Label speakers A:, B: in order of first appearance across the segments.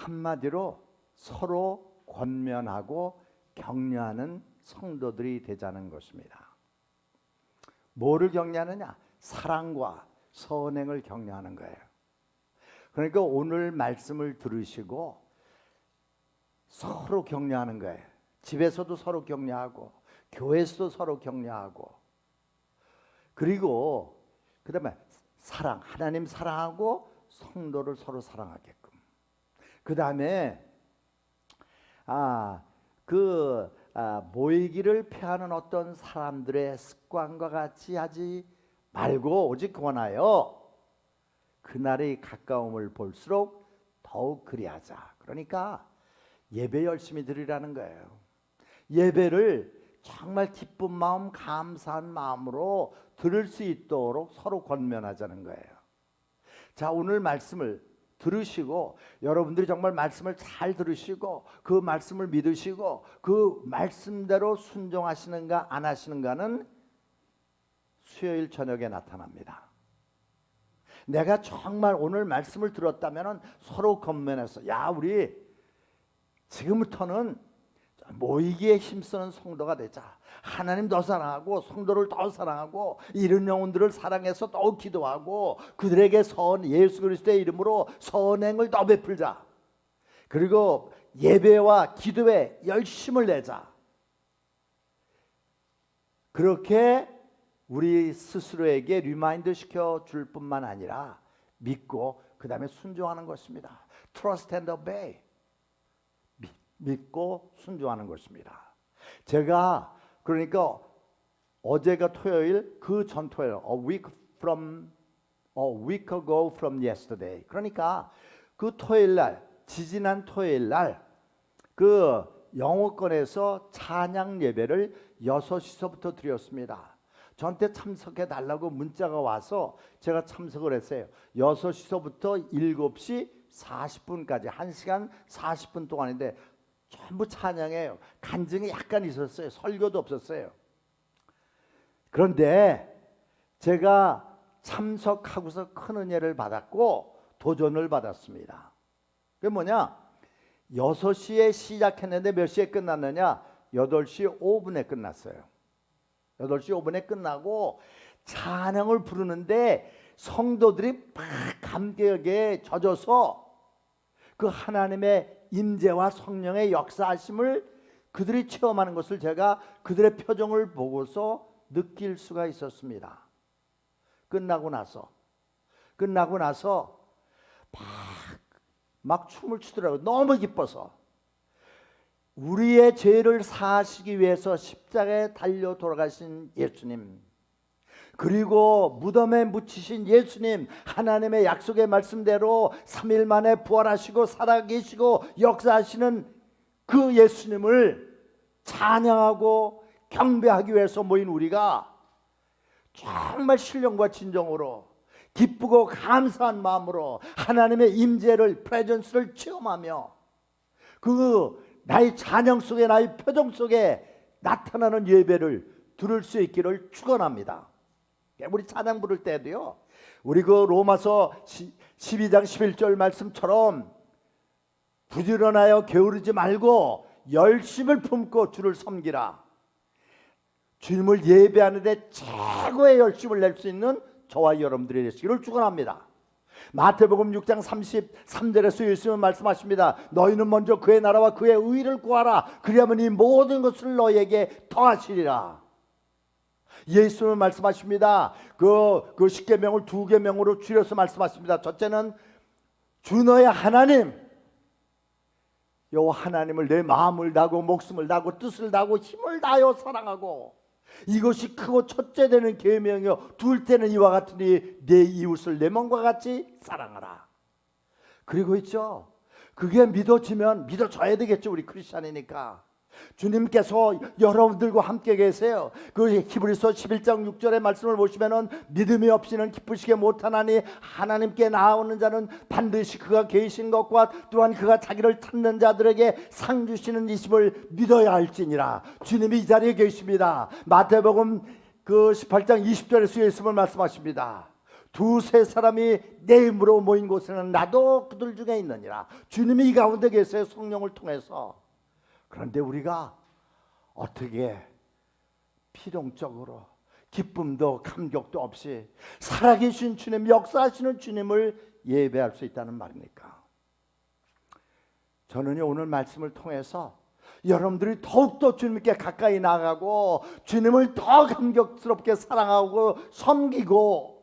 A: 한마디로 서로 권면하고 격려하는 성도들이 되자는 것입니다. 뭐를 격려하느냐? 사랑과 선행을 격려하는 거예요. 그러니까 오늘 말씀을 들으시고 서로 격려하는 거예요. 집에서도 서로 격려하고 교회에서도 서로 격려하고, 그리고 그 다음에 사랑, 하나님 사랑하고 성도를 서로 사랑하게끔. 그 다음에 모이기를 피하는 어떤 사람들의 습관과 같이 하지 말고 오직 권하여 그날의 가까움을 볼수록 더욱 그리하자. 그러니까 예배 열심히 드리라는 거예요. 예배를 정말 기쁜 마음, 감사한 마음으로 들을 수 있도록 서로 권면하자는 거예요. 자, 오늘 말씀을 들으시고 여러분들이 정말 말씀을 잘 들으시고 그 말씀을 믿으시고 그 말씀대로 순종하시는가 안 하시는가는 수요일 저녁에 나타납니다. 내가 정말 오늘 말씀을 들었다면 서로 권면해서, 야, 우리 지금부터는 모이기에 힘쓰는 성도가 되자. 하나님 더 사랑하고 성도를 더 사랑하고 이런 영혼들을 사랑해서 더욱 기도하고 그들에게 예수 그리스도의 이름으로 선행을 더 베풀자. 그리고 예배와 기도에 열심을 내자. 그렇게 우리 스스로에게 리마인드 시켜줄 뿐만 아니라 믿고 그 다음에 순종하는 것입니다. Trust and obey. 믿고 순종하는 것입니다. 제가 그러니까 어제가 토요일, 그 전 토요일, a week ago from yesterday. 그러니까 그 토요일 날, 지지난 토요일 날 그 영어권에서 찬양 예배를 6시서부터 드렸습니다. 저한테 참석해 달라고 문자가 와서 제가 참석을 했어요. 6시서부터 7시 40분까지 1시간 40분 동안인데 전부 찬양이에요. 간증이 약간 있었어요. 설교도 없었어요. 그런데 제가 참석하고서 큰 은혜를 받았고 도전을 받았습니다. 그게 뭐냐? 6시에 시작했는데 몇 시에 끝났느냐? 8시 5분에 끝났어요. 8시 5분에 끝나고 찬양을 부르는데 성도들이 막 감격에 젖어서 그 하나님의 임재와 성령의 역사하심을 그들이 체험하는 것을 제가 그들의 표정을 보고서 느낄 수가 있었습니다. 끝나고 나서 막 춤을 추더라고요. 너무 기뻐서. 우리의 죄를 사하시기 위해서 십자가에 달려 돌아가신 예수님, 그리고 무덤에 묻히신 예수님, 하나님의 약속의 말씀대로 3일 만에 부활하시고 살아계시고 역사하시는 그 예수님을 찬양하고 경배하기 위해서 모인 우리가 정말 신령과 진정으로 기쁘고 감사한 마음으로 하나님의 임재를, 프레전스를 체험하며 그 나의 찬양 속에, 나의 표정 속에 나타나는 예배를 들을 수 있기를 축원합니다. 우리 찬양 부를 때도요, 우리 그 로마서 12장 11절 말씀처럼 부지런하여 게으르지 말고 열심을 품고 주를 섬기라. 주님을 예배하는데 최고의 열심을 낼 수 있는 저와 여러분들이 되시기를 축원합니다. 마태복음 6장 33절에서 예수님은 말씀하십니다. 너희는 먼저 그의 나라와 그의 의를 구하라. 그리하면 이 모든 것을 너희에게 더하시리라. 예수님은 말씀하십니다. 그 10계명을 2계명으로 줄여서 말씀하십니다. 첫째는 주 너의 하나님, 요 하나님을 내 마음을 다하고 목숨을 다하고 뜻을 다하고 힘을 다하여 사랑하고, 이것이 크고 첫째 되는 계명이요 둘째는 이와 같으니 내 이웃을 내 몸과 같이 사랑하라. 그리고 있죠, 그게 믿어져야 되겠죠. 우리 크리스찬이니까 주님께서 여러분들과 함께 계세요. 그 히브리서 11장 6절의 말씀을 보시면은 믿음이 없이는 기쁘시게 못하나니 하나님께 나아오는 자는 반드시 그가 계신 것과 또한 그가 자기를 찾는 자들에게 상 주시는 이심을 믿어야 할지니라. 주님이 이 자리에 계십니다. 마태복음 그 18장 20절에서 예수님을 말씀하십니다. 두세 사람이 내 이름으로 모인 곳에는 나도 그들 중에 있느니라. 주님이 이 가운데 계세요, 성령을 통해서. 그런데 우리가 어떻게 필용적으로 기쁨도 감격도 없이 살아계신 주님, 역사하시는 주님을 예배할 수 있다는 말입니까? 저는요, 오늘 말씀을 통해서 여러분들이 더욱더 주님께 가까이 나가고 주님을 더 감격스럽게 사랑하고 섬기고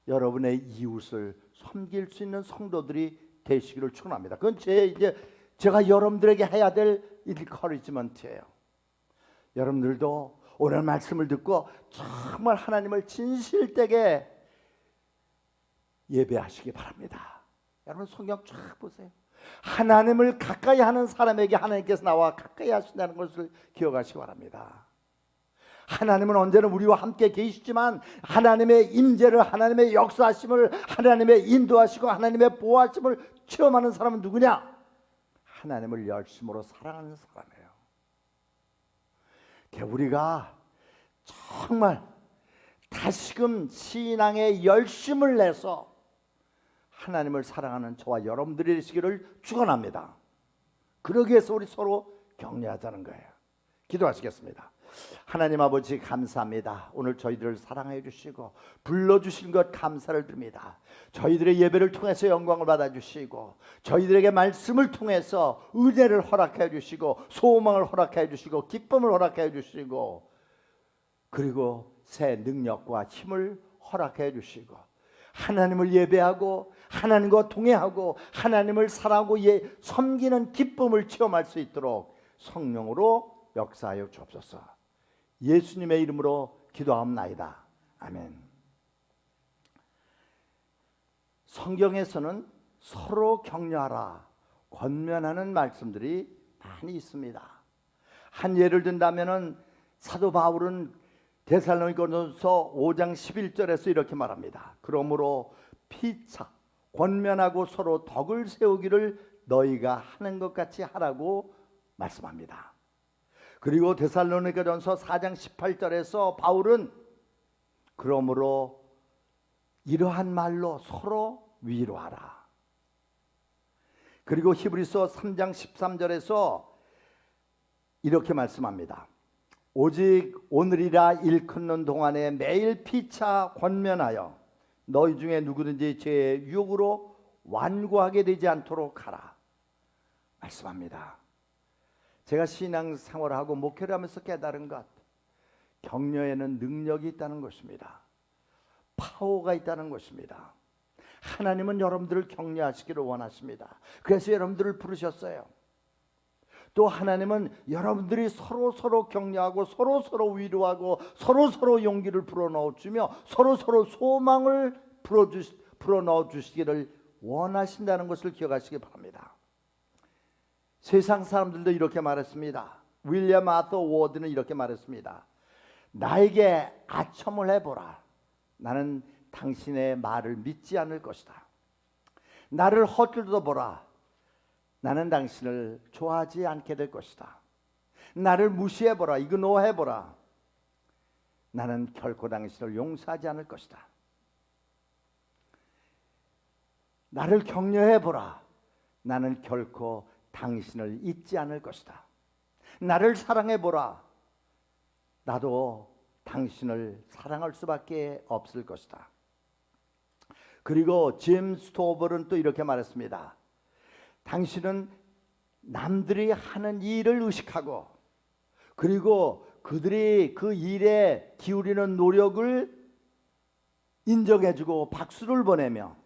A: 여러분의 이웃을 섬길 수 있는 성도들이 되시기를 축원합니다. 그건 제가 여러분들에게 해야 될 인커리지먼트예요. 여러분들도 오늘 말씀을 듣고 정말 하나님을 진실되게 예배하시기 바랍니다. 여러분 성경 쫙 보세요. 하나님을 가까이 하는 사람에게 하나님께서 나와 가까이 하신다는 것을 기억하시기 바랍니다. 하나님은 언제나 우리와 함께 계시지만 하나님의 임재를, 하나님의 역사하심을, 하나님의 인도하시고 하나님의 보호하심을 체험하는 사람은 누구냐? 하나님을 열심으로 사랑하는 사람이에요. 우리가 정말 다시금 신앙에 열심을 내서 하나님을 사랑하는 저와 여러분들이 되시기를 축원합니다. 그러기 위해서 우리 서로 격려하자는 거예요. 기도하시겠습니다. 하나님 아버지 감사합니다. 오늘 저희들을 사랑해 주시고 불러주신 것 감사를 드립니다. 저희들의 예배를 통해서 영광을 받아주시고 저희들에게 말씀을 통해서 은혜를 허락해 주시고 소망을 허락해 주시고 기쁨을 허락해 주시고 그리고 새 능력과 힘을 허락해 주시고 하나님을 예배하고 하나님과 동행하고 하나님을 사랑하고 섬기는 기쁨을 체험할 수 있도록 성령으로 역사하여 주옵소서. 예수님의 이름으로 기도하옵나이다. 아멘. 성경에서는 서로 격려하라, 권면하는 말씀들이 많이 있습니다. 한 예를 든다면은 사도 바울은 데살로니가전서 5장 11절에서 이렇게 말합니다. 그러므로 피차 권면하고 서로 덕을 세우기를 너희가 하는 것 같이 하라고 말씀합니다. 그리고 데살로니가전서 4장 18절에서 바울은 그러므로 이러한 말로 서로 위로하라. 그리고 히브리서 3장 13절에서 이렇게 말씀합니다. 오직 오늘이라 일컫는 동안에 매일 피차 권면하여 너희 중에 누구든지 죄의 유혹으로 완고하게 되지 않도록 하라 말씀합니다. 제가 신앙생활을 하고 목회를 하면서 깨달은 것, 격려에는 능력이 있다는 것입니다. 파워가 있다는 것입니다. 하나님은 여러분들을 격려하시기를 원하십니다. 그래서 여러분들을 부르셨어요. 또 하나님은 여러분들이 서로 격려하고 서로 위로하고 서로 용기를 불어넣어 주며 서로 소망을 불어넣어 주시기를 원하신다는 것을 기억하시기 바랍니다. 세상 사람들도 이렇게 말했습니다. 윌리엄 아서 워드는 이렇게 말했습니다. 나에게 아첨을 해보라. 나는 당신의 말을 믿지 않을 것이다. 나를 헛들어 보라. 나는 당신을 좋아하지 않게 될 것이다. 나를 무시해보라. 이그노해보라. 나는 결코 당신을 용서하지 않을 것이다. 나를 격려해보라. 나는 결코 당신을 잊지 않을 것이다. 나를 사랑해보라. 나도 당신을 사랑할 수밖에 없을 것이다. 그리고 짐 스토벌은 또 이렇게 말했습니다. 당신은 남들이 하는 일을 의식하고 그리고 그들이 그 일에 기울이는 노력을 인정해주고 박수를 보내며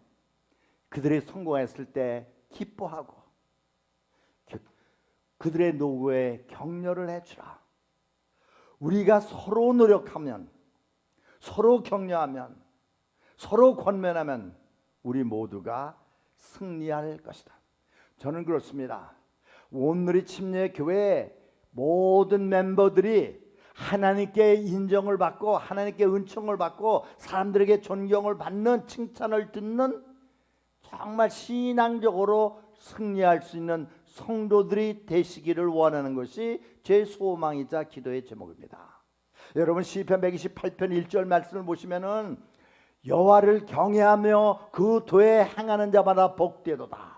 A: 그들이 성공했을 때 기뻐하고 그들의 노고에 격려를 해주라. 우리가 서로 노력하면, 서로 격려하면, 서로 권면하면 우리 모두가 승리할 것이다. 저는 그렇습니다. 온누리 침례교회 모든 멤버들이 하나님께 인정을 받고 하나님께 은총을 받고 사람들에게 존경을 받는, 칭찬을 듣는 정말 신앙적으로 승리할 수 있는 성도들이 되시기를 원하는 것이 제 소망이자 기도의 제목입니다. 여러분 시편 128편 1절 말씀을 보시면은 여호와를 경외하며 그 도에 행하는 자마다 복되도다.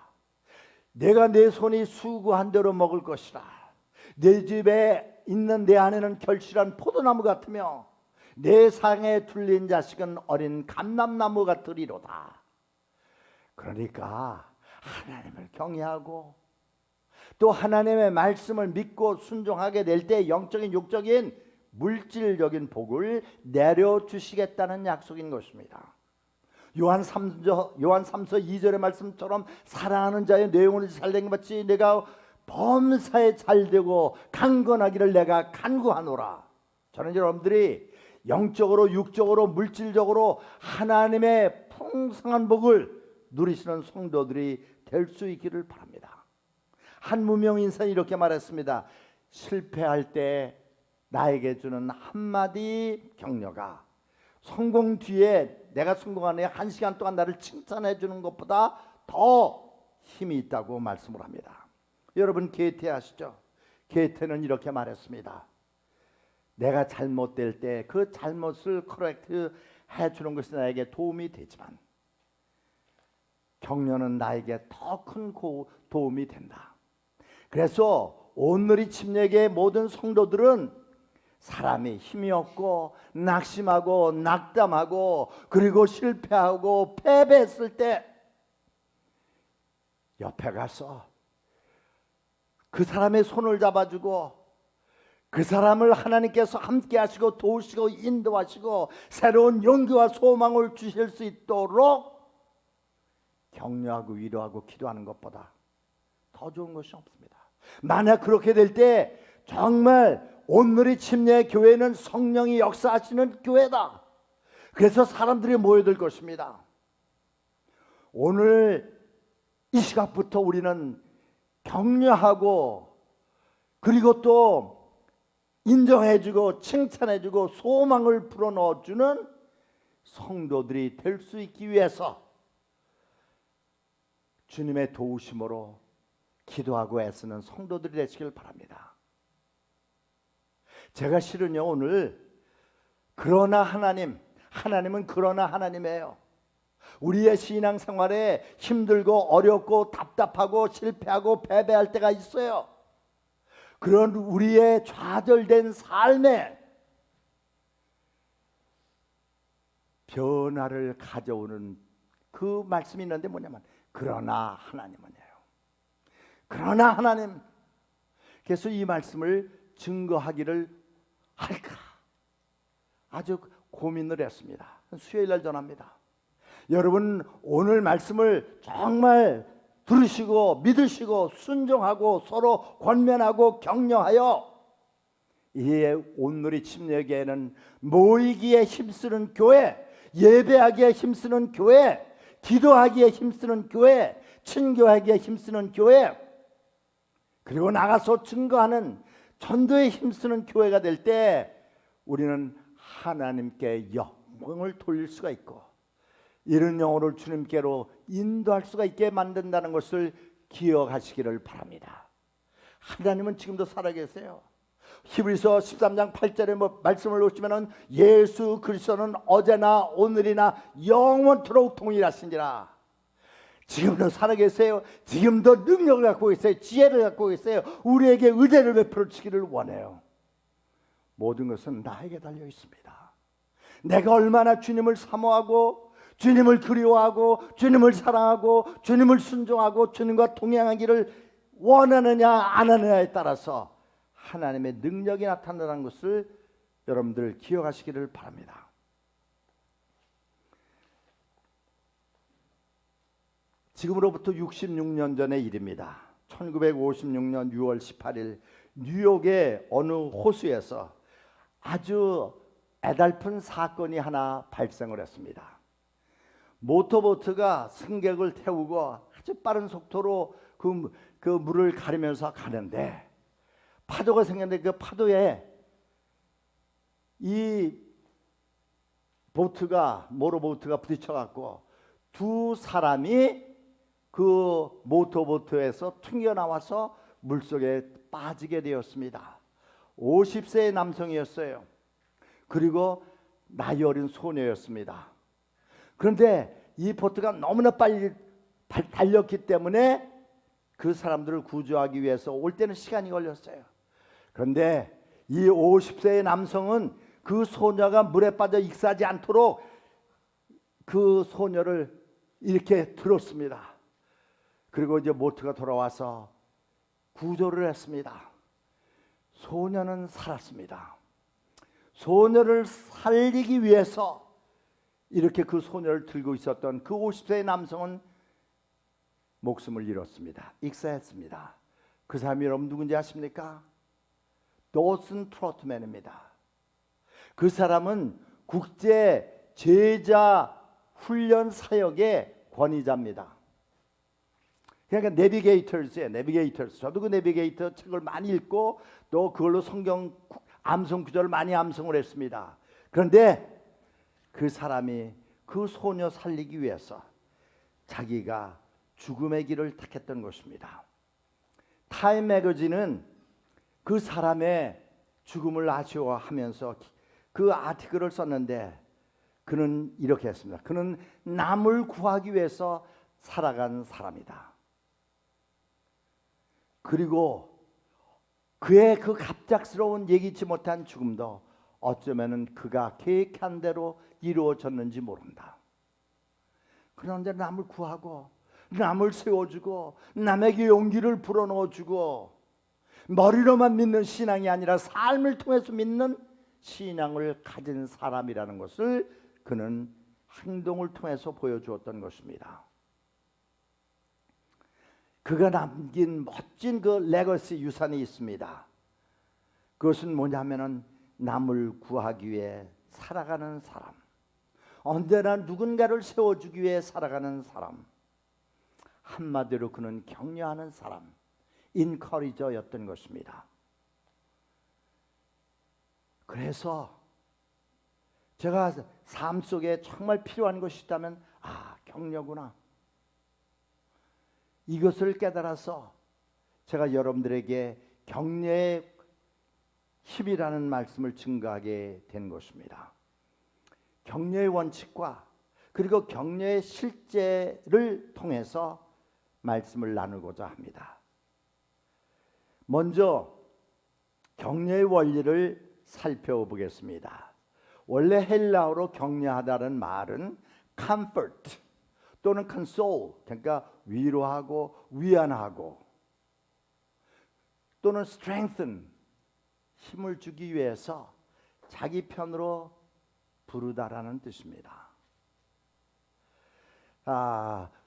A: 내가 내 손이 수고한 대로 먹을 것이라. 내 집에 있는 내 아내는 결실한 포도나무 같으며 내 상에 둘린 자식은 어린 감람나무 같으리로다. 그러니까 하나님을 경외하고 또 하나님의 말씀을 믿고 순종하게 될 때 영적인 육적인 물질적인 복을 내려주시겠다는 약속인 것입니다. 요한 3서 2절의 말씀처럼 사랑하는 자의 내용을 잘된 것 같이 내가 범사에 잘되고 강건하기를 내가 간구하노라. 저는 여러분들이 영적으로 육적으로 물질적으로 하나님의 풍성한 복을 누리시는 성도들이 될 수 있기를 바랍니다. 한 무명 인사는 이렇게 말했습니다. 실패할 때 나에게 주는 한마디 격려가 성공 뒤에 내가 성공하네 한 시간 동안 나를 칭찬해 주는 것보다 더 힘이 있다고 말씀을 합니다. 여러분 게테 아시죠? 게테는 이렇게 말했습니다. 내가 잘못될 때 그 잘못을 커렉트 해주는 것이 나에게 도움이 되지만 격려는 나에게 더 큰 도움이 된다. 그래서 오늘의 침례교의 모든 성도들은 사람이 힘이 없고 낙심하고 낙담하고 그리고 실패하고 패배했을 때 옆에 가서 그 사람의 손을 잡아주고 그 사람을 하나님께서 함께 하시고 도우시고 인도하시고 새로운 용기와 소망을 주실 수 있도록 격려하고 위로하고 기도하는 것보다 더 좋은 것이 없습니다. 만약 그렇게 될 때 정말 오늘의 침례 교회는 성령이 역사하시는 교회다. 그래서 사람들이 모여들 것입니다. 오늘 이 시각부터 우리는 격려하고 그리고 또 인정해주고 칭찬해주고 소망을 불어넣어주는 성도들이 될 수 있기 위해서 주님의 도우심으로 기도하고 애쓰는 성도들이 되시길 바랍니다. 제가 실은요 오늘 그러나 하나님은 그러나 하나님이에요. 우리의 신앙생활에 힘들고 어렵고 답답하고 실패하고 패배할 때가 있어요. 그런 우리의 좌절된 삶에 변화를 가져오는 그 말씀이 있는데 뭐냐면 그러나 하나님은요. 그러나 하나님. 그래서 이 말씀을 증거하기를 할까 아주 고민을 했습니다. 수요일 날 전합니다. 여러분 오늘 말씀을 정말 들으시고 믿으시고 순종하고 서로 권면하고 격려하여 이 오늘의 침례교회는 모이기에 힘쓰는 교회, 예배하기에 힘쓰는 교회, 기도하기에 힘쓰는 교회, 친교하기에 힘쓰는 교회, 그리고 나가서 증거하는 전도에 힘쓰는 교회가 될 때 우리는 하나님께 영광을 돌릴 수가 있고 이런 영혼을 주님께로 인도할 수가 있게 만든다는 것을 기억하시기를 바랍니다. 하나님은 지금도 살아계세요. 히브리서 13장 8절의 말씀을 보시면 예수 그리스도는 어제나 오늘이나 영원토록 동일하신지라. 지금도 살아계세요. 지금도 능력을 갖고 계세요. 지혜를 갖고 계세요. 우리에게 은혜를 베풀어 주기를 원해요. 모든 것은 나에게 달려 있습니다. 내가 얼마나 주님을 사모하고 주님을 그리워하고 주님을 사랑하고 주님을 순종하고 주님과 동행하기를 원하느냐 안 하느냐에 따라서 하나님의 능력이 나타나는 것을 여러분들 기억하시기를 바랍니다. 지금으로부터 66년 전의 일입니다. 1956년 6월 18일 뉴욕의 어느 호수에서 아주 애달픈 사건이 하나 발생을 했습니다. 모터보트가 승객을 태우고 아주 빠른 속도로 그 물을 가르면서 가는데 파도가 생겼는데 그 파도에 이 모터보트가 부딪혀갖고 두 사람이 그 모터보트에서 튕겨나와서 물속에 빠지게 되었습니다. 50세의 남성이었어요. 그리고 나이 어린 소녀였습니다. 그런데 이 보트가 너무나 빨리 달렸기 때문에 그 사람들을 구조하기 위해서 올 때는 시간이 걸렸어요. 그런데 이 50세의 남성은 그 소녀가 물에 빠져 익사하지 않도록 그 소녀를 이렇게 들었습니다. 그리고 이제 모트가 돌아와서 구조를 했습니다. 소녀는 살았습니다. 소녀를 살리기 위해서 이렇게 그 소녀를 들고 있었던 그 50세의 남성은 목숨을 잃었습니다. 익사했습니다. 그 사람이 여러분 누군지 아십니까? 도슨 트로트맨입니다. 그 사람은 국제 제자 훈련 사역의 권위자입니다. 그러니까 내비게이터스예요. 내비게이터스. 저도 그 내비게이터 책을 많이 읽고 또 그걸로 성경 암송 구절을 많이 암송을 했습니다. 그런데 그 사람이 그 소녀 살리기 위해서 자기가 죽음의 길을 택했던 것입니다. 타임 매거진은 그 사람의 죽음을 아쉬워하면서 그 아티클을 썼는데 그는 이렇게 했습니다. 그는 남을 구하기 위해서 살아간 사람이다. 그리고 그의 그 갑작스러운 예기치 못한 죽음도 어쩌면은 그가 계획한 대로 이루어졌는지 모른다. 그런데 남을 구하고 남을 세워주고 남에게 용기를 불어넣어주고 머리로만 믿는 신앙이 아니라 삶을 통해서 믿는 신앙을 가진 사람이라는 것을 그는 행동을 통해서 보여주었던 것입니다. 그가 남긴 멋진 그 레거시 유산이 있습니다. 그것은 뭐냐면은 남을 구하기 위해 살아가는 사람, 언제나 누군가를 세워주기 위해 살아가는 사람, 한마디로 그는 격려하는 사람, 인커리저였던 것입니다. 그래서 제가 삶 속에 정말 필요한 것이 있다면 격려구나. 이것을 깨달아서 제가 여러분들에게 격려의 힘이라는 말씀을 증거하게 된 것입니다. 격려의 원칙과 그리고 격려의 실제를 통해서 말씀을 나누고자 합니다. 먼저 격려의 원리를 살펴보겠습니다. 원래 헬라어로 격려하다는 말은 comfort 또는 console, 그러니까 위로하고 위안하고, 또는 strengthen, 힘을 주기 위해서 자기 편으로 부르다라는 뜻입니다.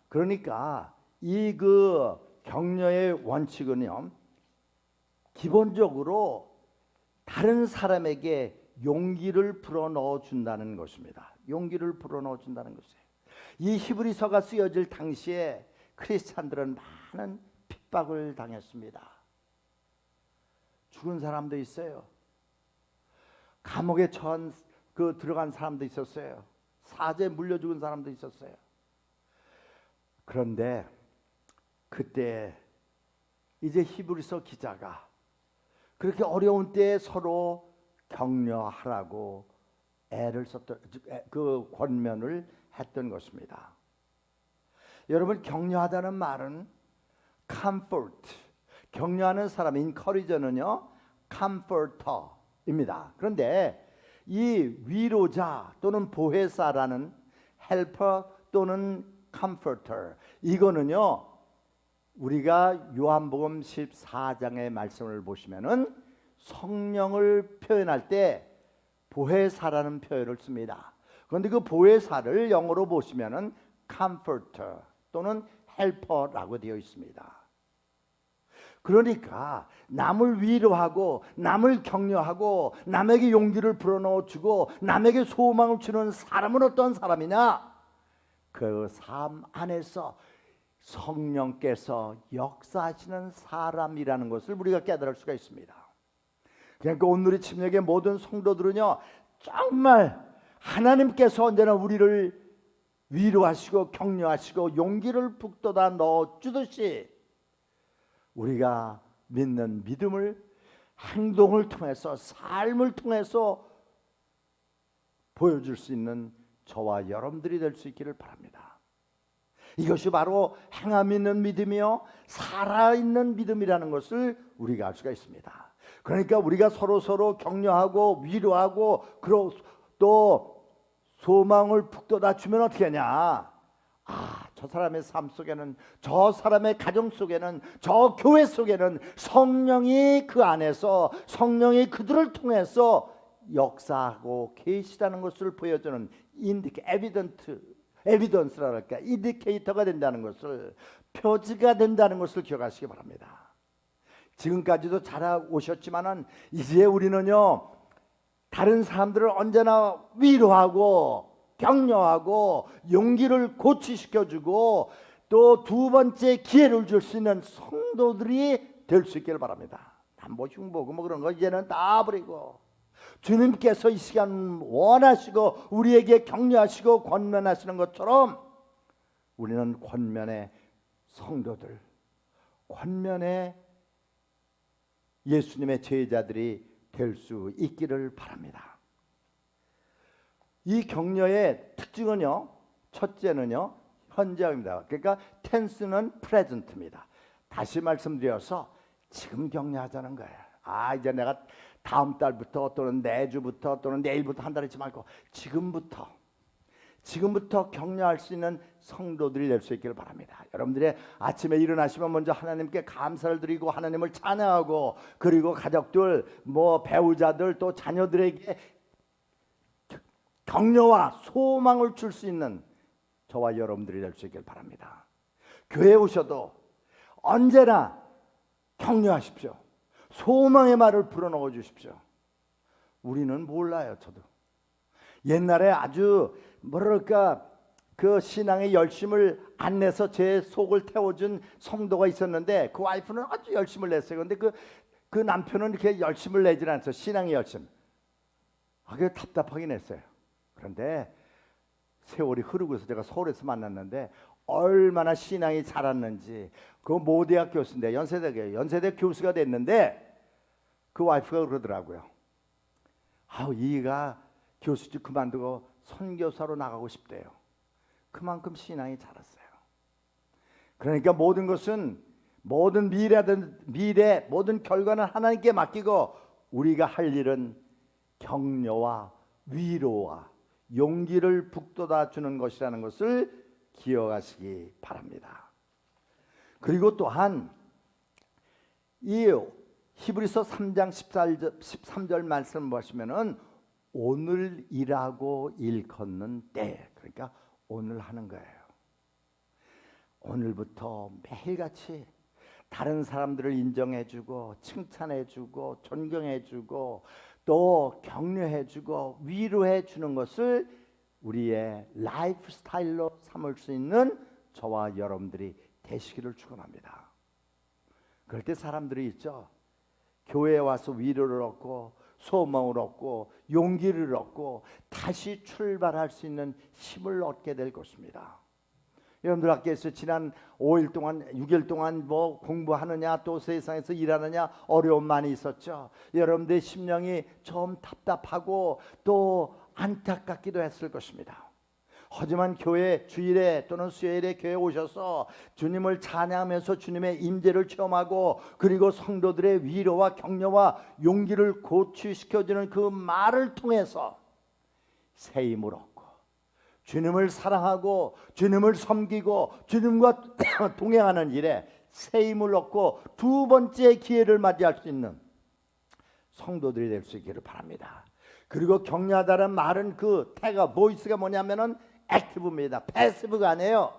A: 그러니까 이 그 격려의 원칙은요, 기본적으로 다른 사람에게 용기를 불어넣어 준다는 것입니다. 용기를 불어넣어 준다는 것이에요. 이 히브리서가 쓰여질 당시에 크리스찬들은 많은 핍박을 당했습니다. 죽은 사람도 있어요. 감옥에 처한 들어간 사람도 있었어요. 사제에 물려 죽은 사람도 있었어요. 그런데 그때 이제 히브리서 기자가 그렇게 어려운 때에 서로 격려하라고 애를 썼던 그 권면을 했던 것입니다. 여러분, 격려하다는 말은 comfort, 격려하는 사람, encourage는요 comforter입니다. 그런데 이 위로자 또는 보혜사라는 helper 또는 comforter, 이거는요 우리가 요한복음 14장의 말씀을 보시면은 성령을 표현할 때 보혜사라는 표현을 씁니다. 그런데 그 보혜사를 영어로 보시면은 comforter 또는 helper라고 되어 있습니다. 그러니까 남을 위로하고 남을 격려하고 남에게 용기를 불어넣어 주고 남에게 소망을 주는 사람은 어떤 사람이냐? 그 삶 안에서 성령께서 역사하시는 사람이라는 것을 우리가 깨달을 수가 있습니다. 그러니까 오늘의 침략의 모든 성도들은요 정말 하나님께서 언제나 우리를 위로하시고 격려하시고 용기를 북돋아 넣어주듯이 우리가 믿는 믿음을 행동을 통해서 삶을 통해서 보여줄 수 있는 저와 여러분들이 될 수 있기를 바랍니다. 이것이 바로 행함 있는 믿음이요 살아있는 믿음이라는 것을 우리가 알 수가 있습니다. 그러니까 우리가 서로 격려하고 위로하고 또 소망을 북돋아 주면 어떻게 하냐? 저 사람의 삶 속에는, 저 사람의 가정 속에는, 저 교회 속에는 성령이 그 안에서, 성령이 그들을 통해서 역사하고 계시다는 것을 보여주는 에비던스라 할까, 인디케이터가 된다는 것을, 표지가 된다는 것을 기억하시기 바랍니다. 지금까지도 잘 오셨지만은 이제 우리는요 다른 사람들을 언제나 위로하고 격려하고 용기를 고취시켜주고 또 두 번째 기회를 줄 수 있는 성도들이 될 수 있기를 바랍니다. 남보 흉보고 뭐 그런 거 이제는 다 버리고 주님께서 이 시간 원하시고 우리에게 격려하시고 권면하시는 것처럼 우리는 권면의 성도들, 권면의 예수님의 제자들이 될 수 있기를 바랍니다. 이 격려의 특징은요, 첫째는요 현재입니다. 그러니까 텐스는 프레젠트입니다. 다시 말씀드려서 지금 격려하자는 거예요. 이제 내가 다음 달부터 또는 내주부터 또는 내일부터 한 달 있지 말고 지금부터 격려할 수 있는 성도들이 될 수 있기를 바랍니다. 여러분들의 아침에 일어나시면 먼저 하나님께 감사를 드리고 하나님을 찬양하고 그리고 가족들, 배우자들 또 자녀들에게 격려와 소망을 줄 수 있는 저와 여러분들이 될 수 있기를 바랍니다. 교회에 오셔도 언제나 격려하십시오. 소망의 말을 불어넣어 주십시오. 우리는 몰라요. 저도 옛날에 아주 그 신앙의 열심을 안 내서 제 속을 태워준 성도가 있었는데 그 와이프는 아주 열심을 냈어요. 그런데 그 남편은 이렇게 열심을 내질 않았어요. 신앙의 열심. 그게 답답하긴 했어요. 그런데 세월이 흐르고 서 제가 서울에서 만났는데 얼마나 신앙이 자랐는지, 그 모대학 교수인데 연세대 교수가 됐는데 그 와이프가 그러더라고요. 이가 교수직 그만두고 선교사로 나가고 싶대요. 그만큼 신앙이 자랐어요. 그러니까 모든 것은, 모든 미래, 모든 결과는 하나님께 맡기고 우리가 할 일은 격려와 위로와 용기를 북돋아 주는 것이라는 것을 기억하시기 바랍니다. 그리고 또한 이 히브리서 3장 13절 말씀 보시면은 오늘 일하고 일컫는 때, 그러니까 오늘 하는 거예요. 오늘부터 매일같이 다른 사람들을 인정해주고 칭찬해주고 존경해주고 또 격려해주고 위로해주는 것을 우리의 라이프 스타일로 삼을 수 있는 저와 여러분들이 되시기를 축원합니다. 그럴 때 사람들이 있죠. 교회에 와서 위로를 얻고 소망을 얻고 용기를 얻고 다시 출발할 수 있는 힘을 얻게 될 것입니다. 여러분들 학교에서 지난 5일 동안 6일 동안 공부하느냐 또 세상에서 일하느냐 어려움 많이 있었죠. 여러분들의 심령이 좀 답답하고 또 안타깝기도 했을 것입니다. 하지만 교회 주일에 또는 수요일에 교회에 오셔서 주님을 찬양하면서 주님의 임재를 체험하고 그리고 성도들의 위로와 격려와 용기를 고취시켜주는 그 말을 통해서 새 힘을 얻고 주님을 사랑하고 주님을 섬기고 주님과 동행하는 일에 새 힘을 얻고 두 번째 기회를 맞이할 수 있는 성도들이 될 수 있기를 바랍니다. 그리고 격려하다는 말은 그 태가 보이스가 뭐냐면은 액티브입니다. 패시브가 아니에요.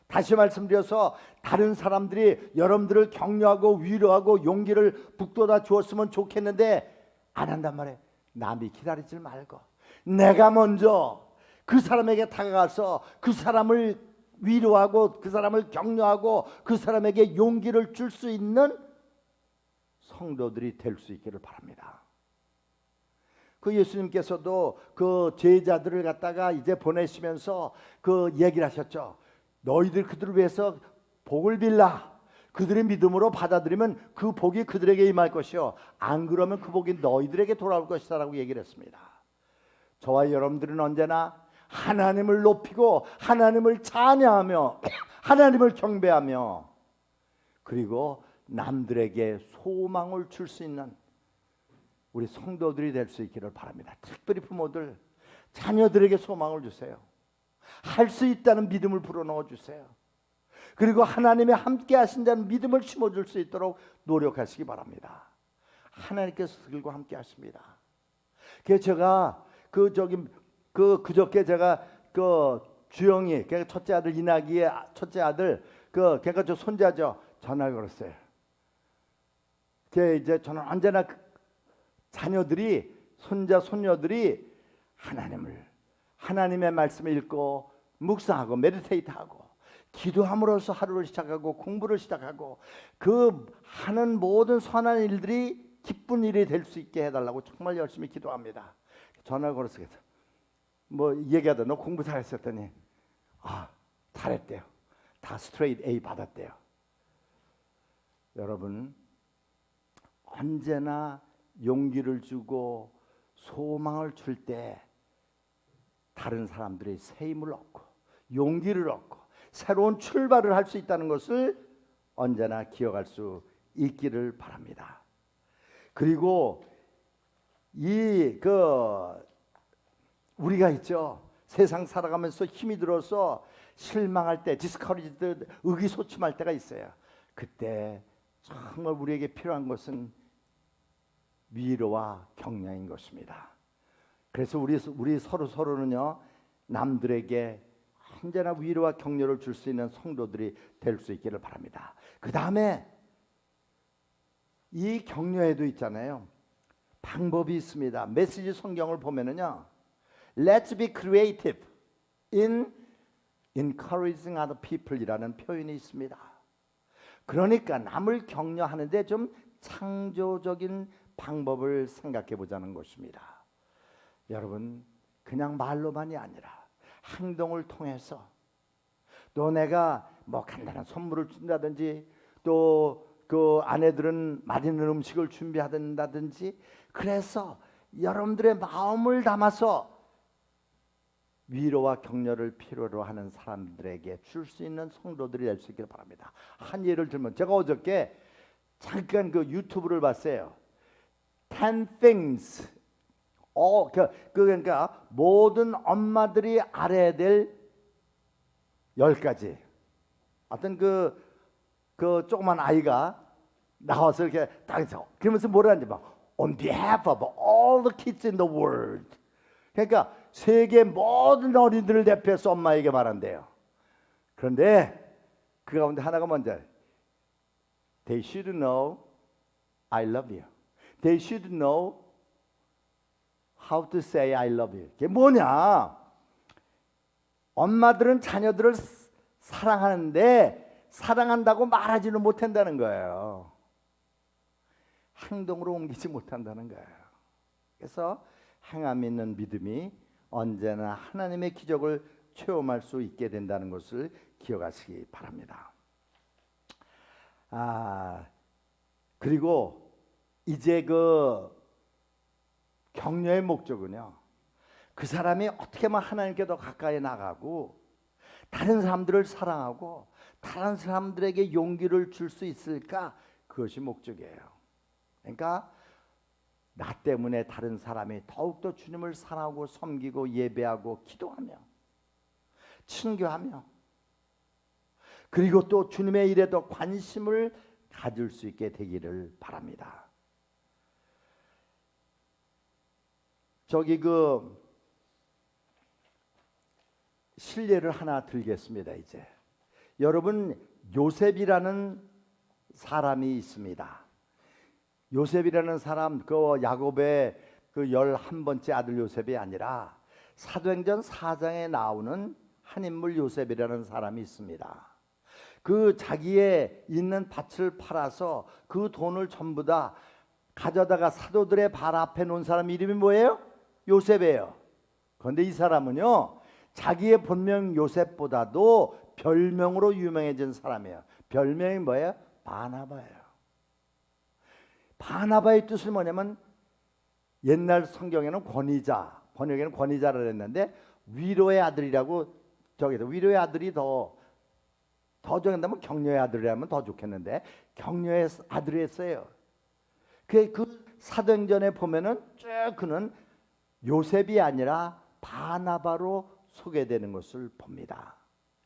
A: 다시 말씀드려서 다른 사람들이 여러분들을 격려하고 위로하고 용기를 북돋아 주었으면 좋겠는데 안 한단 말이에요. 남이 기다리지 말고 내가 먼저 그 사람에게 다가가서 그 사람을 위로하고 그 사람을 격려하고 그 사람에게 용기를 줄 수 있는 성도들이 될 수 있기를 바랍니다. 그 예수님께서도 그 제자들을 갖다가 이제 보내시면서 그 얘기를 하셨죠. 너희들 그들을 위해서 복을 빌라. 그들의 믿음으로 받아들이면 그 복이 그들에게 임할 것이요 안 그러면 그 복이 너희들에게 돌아올 것이다 라고 얘기를 했습니다. 저와 여러분들은 언제나 하나님을 높이고 하나님을 찬양하며 하나님을 경배하며 그리고 남들에게 소망을 줄 수 있는 우리 성도들이 될 수 있기를 바랍니다. 특별히 부모들, 자녀들에게 소망을 주세요. 할 수 있다는 믿음을 불어넣어 주세요. 그리고 하나님이 함께 하신다는 믿음을 심어줄 수 있도록 노력하시기 바랍니다. 하나님께서 그들과 함께 하십니다. 그래서 제가 그저께 제가 주영이 첫째 아들 이나기의 첫째 아들 걔가 저 손자죠. 전화를 걸었어요. 이제 저는 언제나 자녀들이 손자 손녀들이 하나님의 말씀을 읽고 묵상하고 메디테이트하고 기도함으로써 하루를 시작하고 공부를 시작하고 그 하는 모든 선한 일들이 기쁜 일이 될 수 있게 해달라고 정말 열심히 기도합니다. 전화를 걸었어요. 뭐 얘기하다 너 공부 잘했었더니 잘했대요. 다 스트레이트 A 받았대요. 여러분 언제나 용기를 주고 소망을 줄 때 다른 사람들이 새 힘을 얻고 용기를 얻고 새로운 출발을 할 수 있다는 것을 언제나 기억할 수 있기를 바랍니다. 그리고 우리가 있죠. 세상 살아가면서 힘이 들어서 실망할 때, 디스커리지드, 의기소침할 때가 있어요. 그때 정말 우리에게 필요한 것은 위로와 격려인 것입니다. 그래서 우리 서로는요 남들에게 언제나 위로와 격려를 줄 수 있는 성도들이 될 수 있기를 바랍니다. 그 다음에 이 격려에도 있잖아요. 방법이 있습니다. 메시지 성경을 보면은요, Let's be creative in encouraging other people이라는 표현이 있습니다. 그러니까 남을 격려하는데 좀 창조적인 방법을 생각해 보자는 것입니다. 여러분 그냥 말로만이 아니라 행동을 통해서 또 내가 뭐 간단한 선물을 준다든지 또 그 아내들은 맛있는 음식을 준비한다든지 그래서 여러분들의 마음을 담아서 위로와 격려를 필요로 하는 사람들에게 줄 수 있는 성도들이 될 수 있기를 바랍니다. 한 예를 들면 제가 어저께 잠깐 그 유튜브를 봤어요. 10 things 그러니까 모든 엄마들이 알아야 될 10가지. 어떤 그 조그만 아이가 나와서 이렇게 딱 해서 그러면서 뭐라 하는지 막 on behalf of all the kids in the world. 그러니까 세계 모든 어린이들을 대표해서 엄마에게 말한대요. 그런데 그 가운데 하나가 먼저 They should know I love you. They should know how to say I love you. 그게 뭐냐? 엄마들은 자녀들을 사랑하는데 사랑한다고 말하지는 못한다는 거예요. 행동으로 옮기지 못한다는 거예요. 그래서 행함 있는 믿음이 언제나 하나님의 기적을 체험할 수 있게 된다는 것을 기억하시기 바랍니다. 그리고 이제 그 격려의 목적은요, 그 사람이 어떻게 하면 하나님께 더 가까이 나가고 다른 사람들을 사랑하고 다른 사람들에게 용기를 줄 수 있을까? 그것이 목적이에요. 그러니까 나 때문에 다른 사람이 더욱더 주님을 사랑하고 섬기고 예배하고 기도하며 친교하며 그리고 또 주님의 일에 더 관심을 가질 수 있게 되기를 바랍니다. 실례를 하나 들겠습니다. 이제 여러분 요셉이라는 사람이 있습니다. 요셉이라는 사람 야곱의 11번째 아들 요셉이 아니라 사도행전 4장에 나오는 한 인물 요셉이라는 사람이 있습니다. 그 자기의 있는 밭을 팔아서 그 돈을 전부 다 가져다가 사도들의 발 앞에 놓은 사람 이름이 뭐예요? 요셉이에요. 그런데 이 사람은요 자기의 본명 요셉보다도 별명으로 유명해진 사람이에요. 별명이 뭐예요? 바나바예요. 바나바의 뜻은 뭐냐면 옛날 성경에는 권위자, 번역에는 권위자를 했는데 위로의 아들이라고 저기다 위로의 아들이 더 정한다면 격려의 아들이라면 더 좋겠는데 격려의 아들이 했어요. 그 사도행전에 보면은 쭉 그는 요셉이 아니라 바나바로 소개되는 것을 봅니다.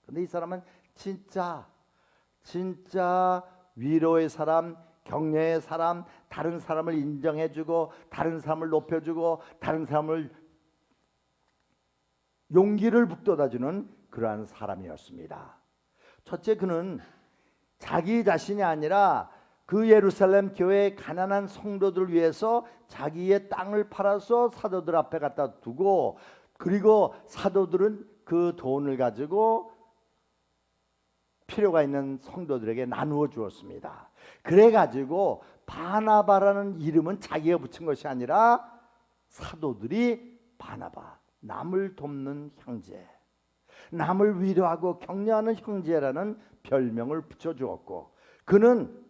A: 근데 이 사람은 진짜 위로의 사람, 격려의 사람, 다른 사람을 인정해주고 다른 사람을 높여주고 다른 사람을 용기를 북돋아주는 그러한 사람이었습니다. 첫째, 그는 자기 자신이 아니라 그 예루살렘 교회의 가난한 성도들을 위해서 자기의 땅을 팔아서 사도들 앞에 갖다 두고, 그리고 사도들은 그 돈을 가지고 필요가 있는 성도들에게 나누어 주었습니다. 그래가지고 바나바라는 이름은 자기가 붙인 것이 아니라 사도들이 바나바, 남을 돕는 형제, 남을 위로하고 격려하는 형제라는 별명을 붙여주었고, 그는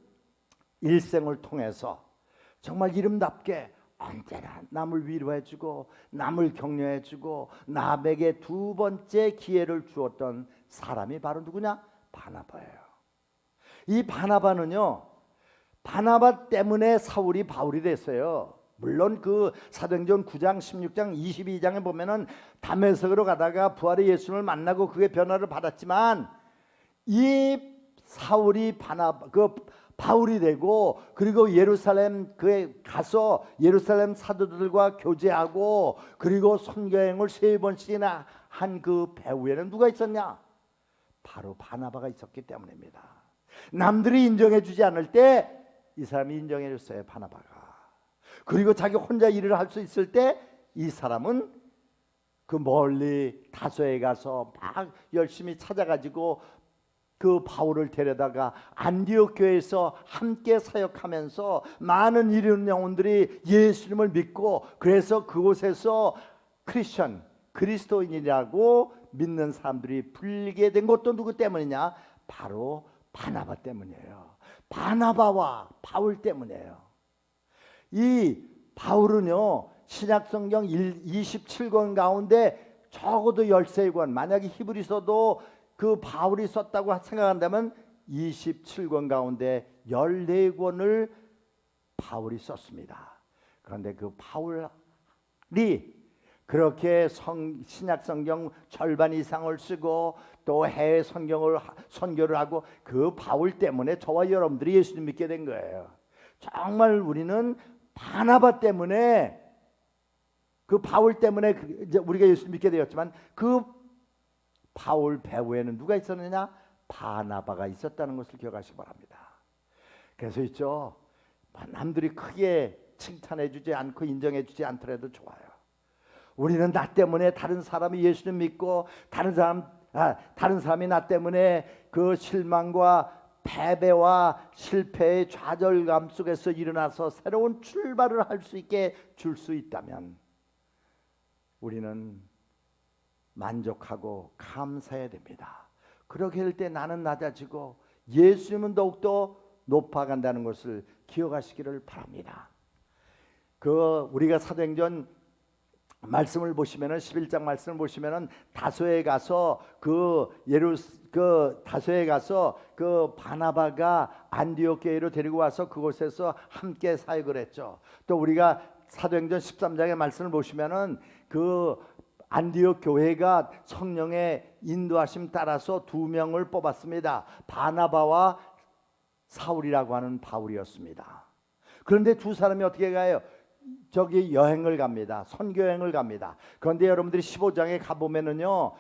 A: 일생을 통해서 정말 이름답게 언제나 남을 위로해주고 남을 격려해주고 남에게 두 번째 기회를 주었던 사람이 바로 누구냐? 바나바예요. 이 바나바는요, 바나바 때문에 사울이 바울이 됐어요. 물론 그 사도행전 9장, 16장, 22장에 보면은 다메섹으로 가다가 부활의 예수님을 만나고 그의 변화를 받았지만, 이 사울이 바울이 되고 그리고 예루살렘 그에 가서 예루살렘 사도들과 교제하고 그리고 선교행을 3번씩이나 한 그 배후에는 누가 있었냐? 바로 바나바가 있었기 때문입니다. 남들이 인정해 주지 않을 때 이 사람이 인정해 줬어요, 바나바가. 그리고 자기 혼자 일을 할 수 있을 때 이 사람은 그 멀리 다소에 가서 막 열심히 찾아가지고 그 바울을 데려다가 안디옥 교회에서 함께 사역하면서 많은 이른 영혼들이 예수님을 믿고, 그래서 그곳에서 그리스도인이라고 믿는 사람들이 불리게 된 것도 누구 때문이냐? 바로 바나바 때문이에요. 바나바와 바울 때문이에요. 이 바울은요, 신약성경 27권 가운데 적어도 13권, 만약에 히브리서도 그 바울이 썼다고 생각한다면 27권 가운데 14권을 바울이 썼습니다. 그런데 그 바울이 그렇게 신약성경 절반 이상을 쓰고 또 해외 선교를 하고, 그 바울 때문에 저와 여러분들이 예수님 믿게 된 거예요. 정말 우리는 바나바 때문에, 그 바울 때문에 이제 우리가 예수님 믿게 되었지만, 그 바울 배후에는 누가 있었느냐? 바나바가 있었다는 것을 기억하시기 바랍니다. 그래서 있죠, 남들이 크게 칭찬해 주지 않고 인정해 주지 않더라도 좋아요. 우리는 나 때문에 다른 사람이 예수님 믿고 다른 사람이 나 때문에 그 실망과 패배와 실패의 좌절감 속에서 일어나서 새로운 출발을 할 수 있게 줄 수 있다면 우리는 만족하고 감사해야 됩니다. 그렇게 될 때 나는 낮아지고 예수님은 더욱더 높아간다는 것을 기억하시기를 바랍니다. 우리가 사도행전 말씀을 보시면은 11장 말씀을 보시면은 다소에 가서 다소에 가서 그 바나바가 안디옥 교회로 데리고 와서 그곳에서 함께 사역을 했죠. 또 우리가 사도행전 13장의 말씀을 보시면은 그 안디옥 교회가 성령의 인도하심 따라서 2명을 뽑았습니다. 바나바와 사울이라고 하는 바울이었습니다. 그런데 두 사람이 어떻게 가요? 저기 여행을 갑니다. 선교여행을 갑니다. 그런데 여러분들이 15장에 가보면은요,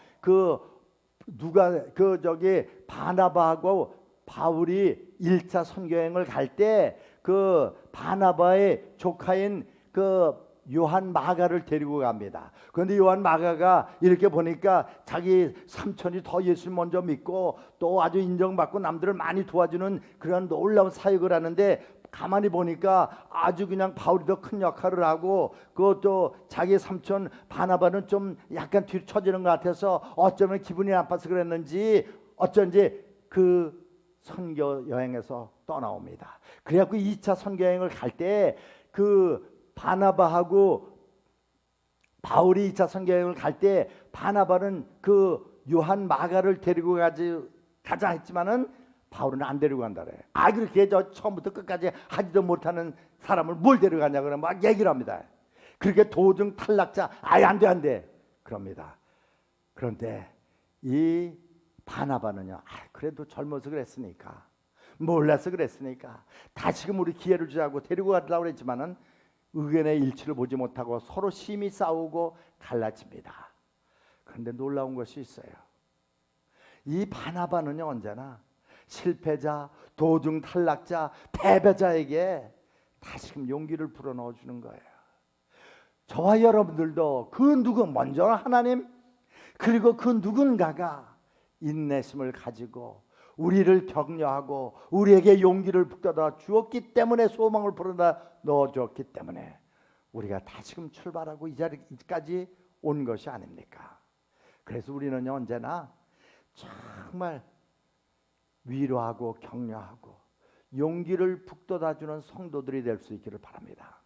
A: 바나바하고 바울이 1차 선교여행을 갈 때 그 바나바의 조카인 그 요한 마가를 데리고 갑니다. 그런데 요한 마가가 이렇게 보니까 자기 삼촌이 더 예수 먼저 믿고 또 아주 인정받고 남들을 많이 도와주는 그런 놀라운 사역을 하는데, 가만히 보니까 아주 그냥 바울이 더 큰 역할을 하고, 그것도 자기 삼촌 바나바는 좀 약간 뒤처지는 것 같아서 어쩌면 기분이 나빠서 그랬는지 어쩐지 그 선교 여행에서 떠나옵니다. 그래갖고 2차 선교 여행을 갈 때 그 바나바하고 바울이 2차 선교 여행을 갈 때 바나바는 그 요한 마가를 데리고 가자 했지만은 바울은 안 데리고 간다 그래. 그렇게 저 처음부터 끝까지 하지도 못하는 사람을 뭘 데려가냐 그러면 막 얘기를 합니다. 그렇게 도중 탈락자 안 돼 그럽니다. 그런데 이 바나바는요, 그래도 젊어서 그랬으니까, 몰라서 그랬으니까 다시금 우리 기회를 주자고 데리고 가려고 그랬지만은 의견의 일치를 보지 못하고 서로 심히 싸우고 갈라집니다. 그런데 놀라운 것이 있어요. 이 바나바는요, 언제나 실패자, 도중 탈락자, 패배자에게 다시금 용기를 불어넣어 주는 거예요. 저와 여러분들도 먼저 하나님, 그리고 그 누군가가 인내심을 가지고 우리를 격려하고 우리에게 용기를 북돋아 주었기 때문에, 소망을 불어넣어 넣어줬기 때문에 우리가 다시금 출발하고 이 자리까지 온 것이 아닙니까? 그래서 우리는 언제나 정말 위로하고 격려하고 용기를 북돋아주는 성도들이 될 수 있기를 바랍니다.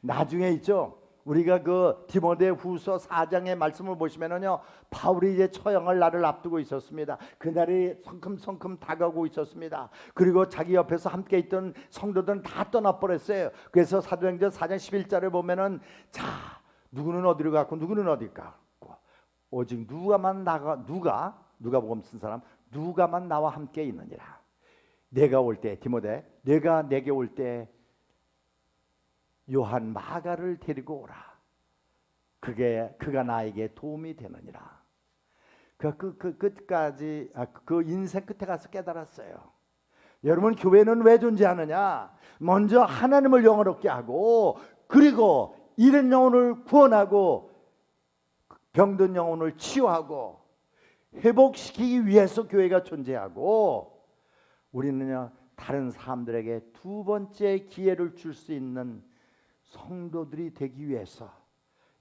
A: 나중에 있죠, 우리가 그 디모데후서 4장의 말씀을 보시면은요, 바울이 이제 처형할 날을 앞두고 있었습니다. 그날이 성큼성큼 다가오고 있었습니다. 그리고 자기 옆에서 함께 있던 성도들은 다 떠나버렸어요. 그래서 사도행전 4장 11절에 보면은, 자, 누구는 어디로 갔고 누구는 어디 갔고, 오직 누가복음 쓴 사람, 누가만 나와 함께 있느니라. 내가 올 때, 디모데, 내가 내게 올 때 요한 마가를 데리고 오라. 그가 나에게 도움이 되느니라. 끝까지 그 인생 끝에 가서 깨달았어요. 여러분, 교회는 왜 존재하느냐? 먼저 하나님을 영화롭게 하고, 그리고 잃은 영혼을 구원하고, 병든 영혼을 치유하고 회복시키기 위해서 교회가 존재하고, 우리는요, 다른 사람들에게 두 번째 기회를 줄 수 있는 성도들이 되기 위해서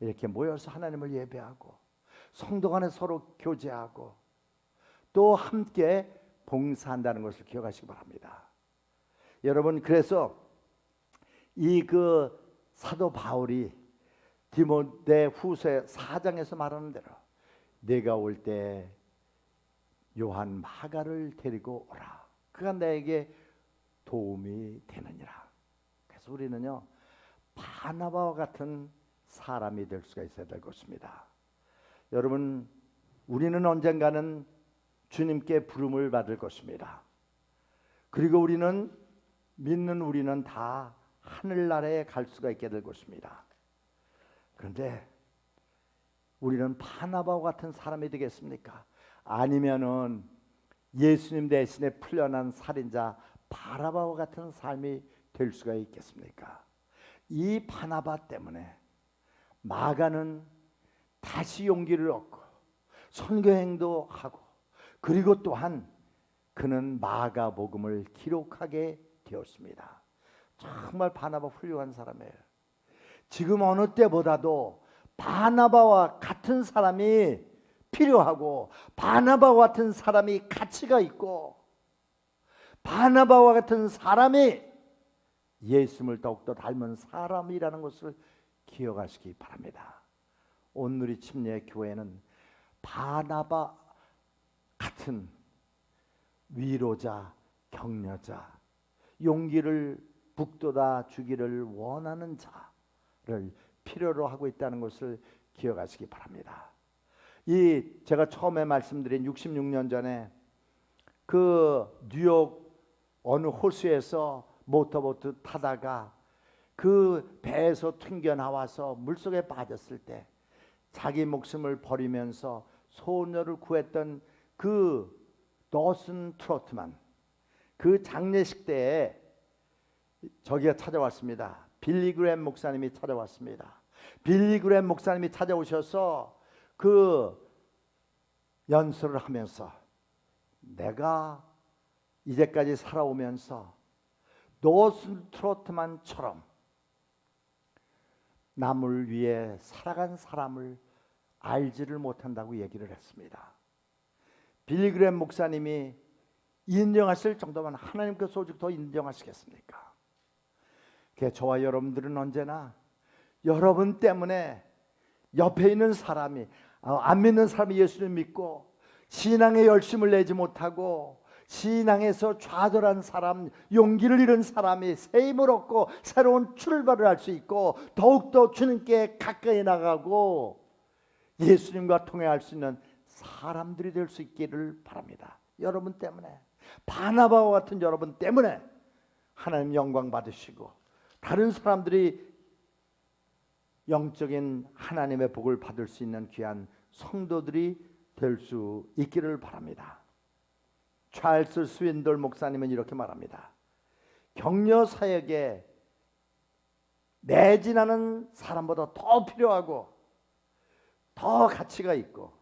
A: 이렇게 모여서 하나님을 예배하고, 성도 간에 서로 교제하고, 또 함께 봉사한다는 것을 기억하시기 바랍니다. 여러분, 그래서 이 사도 바울이 디모데후서 4장에서 말하는 대로 내가 올 때 요한 마가를 데리고 오라. 그가 나에게 도움이 되느니라. 그래서 우리는요, 바나바와 같은 사람이 될 수가 있어야 될 것입니다. 여러분, 우리는 언젠가는 주님께 부름을 받을 것입니다. 그리고 믿는 우리는 다 하늘나라에 갈 수가 있게 될 것입니다. 그런데 우리는 바나바와 같은 사람이 되겠습니까? 아니면은 예수님 대신에 풀려난 살인자 바라바와 같은 삶이 될 수가 있겠습니까? 이 바나바 때문에 마가는 다시 용기를 얻고 선교행도 하고, 그리고 또한 그는 마가복음을 기록하게 되었습니다. 정말 바나바 훌륭한 사람이에요. 지금 어느 때보다도 바나바와 같은 사람이 필요하고, 바나바와 같은 사람이 가치가 있고, 바나바와 같은 사람이 예수님을 더욱더 닮은 사람이라는 것을 기억하시기 바랍니다. 온누리 침례 교회는 바나바 같은 위로자, 격려자, 용기를 북돋아 주기를 원하는 자를 필요로 하고 있다는 것을 기억하시기 바랍니다. 제가 처음에 말씀드린 66년 전에 뉴욕 어느 호수에서 모터보트 타다가 그 배에서 튕겨 나와서 물속에 빠졌을 때 자기 목숨을 버리면서 소녀를 구했던 더슨 트로트만, 그 장례식 때에 저기가 찾아왔습니다. 빌리 그램 목사님이 찾아왔습니다. 빌리 그램 목사님이 찾아오셔서 연설을 하면서, 내가 이제까지 살아오면서 더슨 트로트만처럼 남을 위해 살아간 사람을 알지를 못한다고 얘기를 했습니다. 빌리 그램 목사님이 인정하실 정도면 하나님께서 오직 더 인정하시겠습니까? 저와 여러분들은 언제나 여러분 때문에 옆에 있는 사람이 안 믿는 사람이 예수를 믿고 신앙에 열심을 내지 못하고 신앙에서 좌절한 사람, 용기를 잃은 사람이 새 힘을 얻고 새로운 출발을 할 수 있고 더욱더 주님께 가까이 나가고 예수님과 통행할 수 있는 사람들이 될 수 있기를 바랍니다. 여러분 때문에, 바나바와 같은 여러분 때문에 하나님 영광 받으시고 다른 사람들이 영적인 하나님의 복을 받을 수 있는 귀한 성도들이 될 수 있기를 바랍니다. 찰스 스윈돌 목사님은 이렇게 말합니다. 격려 사역에 매진하는 사람보다 더 필요하고 더 가치가 있고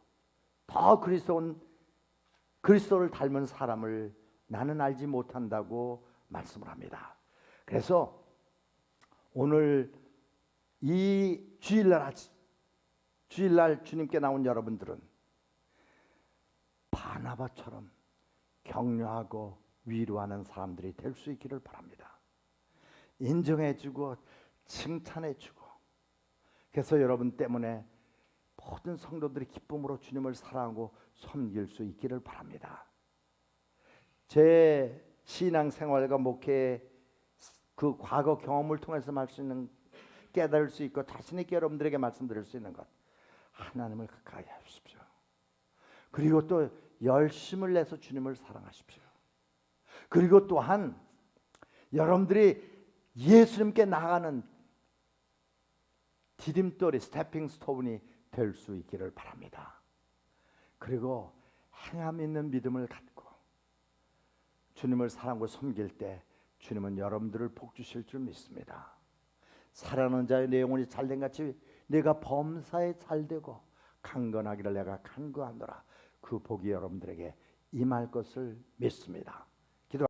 A: 더 그리스도를 닮은 사람을 나는 알지 못한다고 말씀을 합니다. 그래서 오늘 이 주일날 주님께 나온 여러분들은 바나바처럼 격려하고 위로하는 사람들이 될 수 있기를 바랍니다. 인정해주고 칭찬해주고, 그래서 여러분 때문에 모든 성도들이 기쁨으로 주님을 사랑하고 섬길 수 있기를 바랍니다. 제 신앙생활과 목회 그 과거 경험을 통해서 말 수 있는, 깨달을 수 있고 자신 있게 여러분들에게 말씀드릴 수 있는 것, 하나님을 가까이 하십시오. 그리고 또 열심을 내서 주님을 사랑하십시오. 그리고 또한 여러분들이 예수님께 나가는 디딤돌이, 스태핑 스톤이 될 수 있기를 바랍니다. 그리고 행함 있는 믿음을 갖고 주님을 사랑하고 섬길 때 주님은 여러분들을 복 주실 줄 믿습니다. 살아가는 자의 내 영혼이 잘된 같이 내가 범사에 잘되고 강건하기를 내가 간구하노라. 그 복이 여러분들에게 임할 것을 믿습니다.